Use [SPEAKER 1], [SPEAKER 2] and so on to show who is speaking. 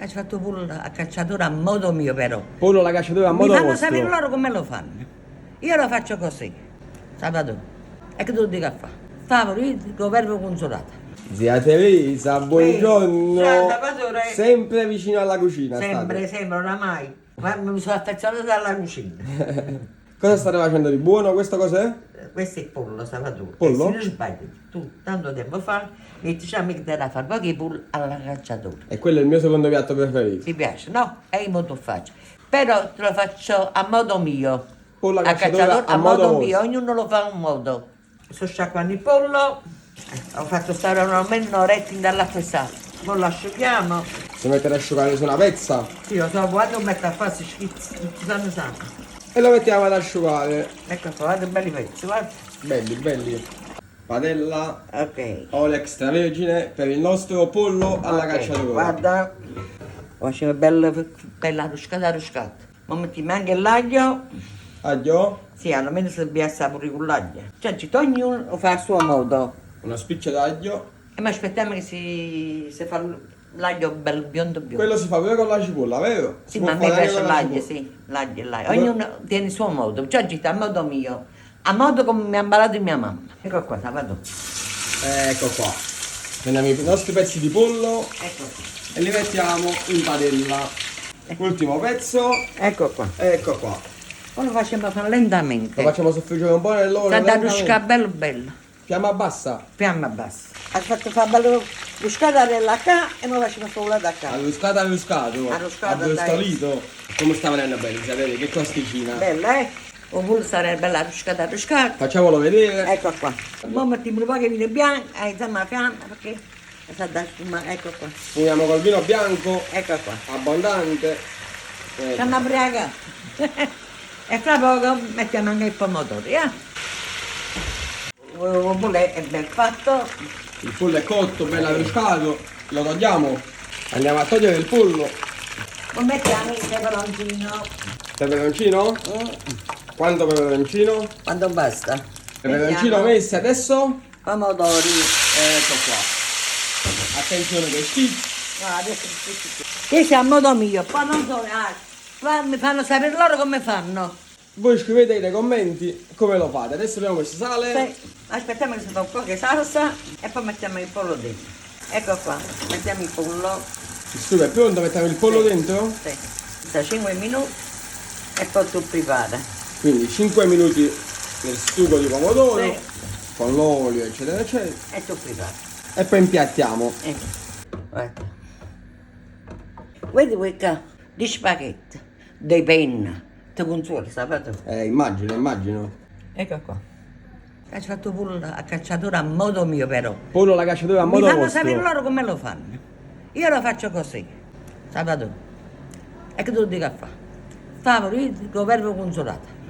[SPEAKER 1] Ho fatto pure a cacciatore a modo mio però.
[SPEAKER 2] Pollo alla cacciatura a
[SPEAKER 1] Mi
[SPEAKER 2] modo
[SPEAKER 1] fanno
[SPEAKER 2] vostro.
[SPEAKER 1] sapere loro come lo fanno. Io lo faccio così. Sabato. E che tu dica a fare? Favorito, verbo consolato.
[SPEAKER 2] Zia Teresa, buongiorno.
[SPEAKER 1] Ciao, Salvatore.
[SPEAKER 2] Sempre vicino alla cucina
[SPEAKER 1] Sempre, sempre, oramai. Guarda, mi sono affezionata dalla cucina.
[SPEAKER 2] Cosa state facendo di buono? Questo cos'è?
[SPEAKER 1] Questo è il pollo, Salvatore.
[SPEAKER 2] Pollo?
[SPEAKER 1] E se non sbagli, tu tanto tempo fa mi diciamo che te la fare pochi pollo alla cacciatura.
[SPEAKER 2] E quello è il mio secondo piatto preferito.
[SPEAKER 1] Ti piace, no? È molto facile. Però te lo faccio a modo mio.
[SPEAKER 2] Pollo a
[SPEAKER 1] A
[SPEAKER 2] cacciatura
[SPEAKER 1] cacciatore,
[SPEAKER 2] a modo
[SPEAKER 1] mio,
[SPEAKER 2] vostro.
[SPEAKER 1] ognuno lo fa a un modo. Sto sciacquando il pollo, ho fatto stare almeno un'oretta dall'acqua e sale. Poi lo asciughiamo.
[SPEAKER 2] Si mette ad asciugare su una pezza
[SPEAKER 1] Sì, lo so, quando metto a fare si sanno.
[SPEAKER 2] e lo mettiamo ad asciugare.
[SPEAKER 1] Ecco qua, guarda belli pezzi, guarda.
[SPEAKER 2] Belli, belli. Padella,
[SPEAKER 1] Ok.
[SPEAKER 2] olio extravergine per il nostro pollo alla
[SPEAKER 1] Ok,
[SPEAKER 2] cacciatura.
[SPEAKER 1] guarda. Lo facciamo bella ruscata. Ma mettiamo anche l'aglio.
[SPEAKER 2] Aglio,
[SPEAKER 1] Sì, almeno si deve sapore con l'aglio. Cioè, ognuno lo fa a suo modo.
[SPEAKER 2] una spiccia d'aglio.
[SPEAKER 1] E ma aspettiamo che si fa l'aglio bello biondo.
[SPEAKER 2] Quello si fa pure con la cipolla, vero?
[SPEAKER 1] Sì,
[SPEAKER 2] Si può
[SPEAKER 1] ma a me
[SPEAKER 2] fare anche
[SPEAKER 1] piace
[SPEAKER 2] con la
[SPEAKER 1] l'aglio,
[SPEAKER 2] cipolla.
[SPEAKER 1] sì, l'aglio. Ognuno tiene il suo modo. Cioè, oggi sta a modo mio. A modo come mi ha imparato mia mamma. Ecco qua, vado.
[SPEAKER 2] Ecco qua. Prendiamo i nostri pezzi di pollo
[SPEAKER 1] Ecco qua.
[SPEAKER 2] e li mettiamo in padella. Ultimo pezzo,
[SPEAKER 1] Ecco qua.
[SPEAKER 2] ecco qua.
[SPEAKER 1] Poi lo facciamo fare
[SPEAKER 2] Lo
[SPEAKER 1] lentamente.
[SPEAKER 2] facciamo soffriggere un po' nell'olio.
[SPEAKER 1] Sta da
[SPEAKER 2] lentamente.
[SPEAKER 1] ruscare bello.
[SPEAKER 2] Fiamma bassa.
[SPEAKER 1] Fiamma bassa. Ha fatto fare bello ruscata della qua e noi facciamo solo da qua.
[SPEAKER 2] Arruscato, arruscato.
[SPEAKER 1] Arruscato,
[SPEAKER 2] Abbrustolito. Come sta venendo bene, sapete? Che costicina.
[SPEAKER 1] Bella, eh? Oppure sarebbe bella ruscata.
[SPEAKER 2] Facciamolo vedere.
[SPEAKER 1] Ecco qua. Ora mettiamo un po' di vino bianco, insomma la fiamma perché sa da sfumare. Ecco qua.
[SPEAKER 2] Sfumiamo col vino bianco,
[SPEAKER 1] Ecco qua.
[SPEAKER 2] abbondante. Ecco.
[SPEAKER 1] Siamo ubriaca. E fra poco mettiamo anche il pomodoro, Oppure è ben fatto.
[SPEAKER 2] Il pollo è cotto, bello arruscato. Lo togliamo. Andiamo a togliere il pollo.
[SPEAKER 1] Poi mettiamo il peperoncino.
[SPEAKER 2] Peperoncino? Quanto peperoncino?
[SPEAKER 1] Quando basta.
[SPEAKER 2] Peperoncino
[SPEAKER 1] Mettiamo
[SPEAKER 2] messi adesso.
[SPEAKER 1] pomodori.
[SPEAKER 2] Ecco qua. Attenzione che schizzi.
[SPEAKER 1] No, adesso questo è a modo mio, poi non so, mi fanno sapere loro come fanno.
[SPEAKER 2] Voi scrivete nei commenti come lo fate. Adesso abbiamo messo sale.
[SPEAKER 1] Sì. Aspettiamo che si fa un po' di salsa e poi mettiamo il pollo dentro. Ecco qua, mettiamo il pollo.
[SPEAKER 2] Il sugo è pronto, mettiamo il pollo dentro.
[SPEAKER 1] Sì. Da 5 minuti e poi tu prepara.
[SPEAKER 2] Quindi 5 minuti nel sugo di pomodoro,
[SPEAKER 1] Sì.
[SPEAKER 2] con l'olio, eccetera, eccetera.
[SPEAKER 1] E tu prepara.
[SPEAKER 2] E poi impiattiamo.
[SPEAKER 1] Ecco. Guarda. Vedi questa di spaghetti, dei penna. Ti consuoli, sabato?
[SPEAKER 2] Immagino.
[SPEAKER 1] Ecco qua. Ho fatto pure a cacciatore a modo mio però.
[SPEAKER 2] Pollo alla cacciatura a
[SPEAKER 1] Mi
[SPEAKER 2] modo
[SPEAKER 1] fanno
[SPEAKER 2] vostro.
[SPEAKER 1] sapere loro come lo fanno. Io lo faccio così. Sabato. E che tu dica a fare? Favorito, verbo consolato.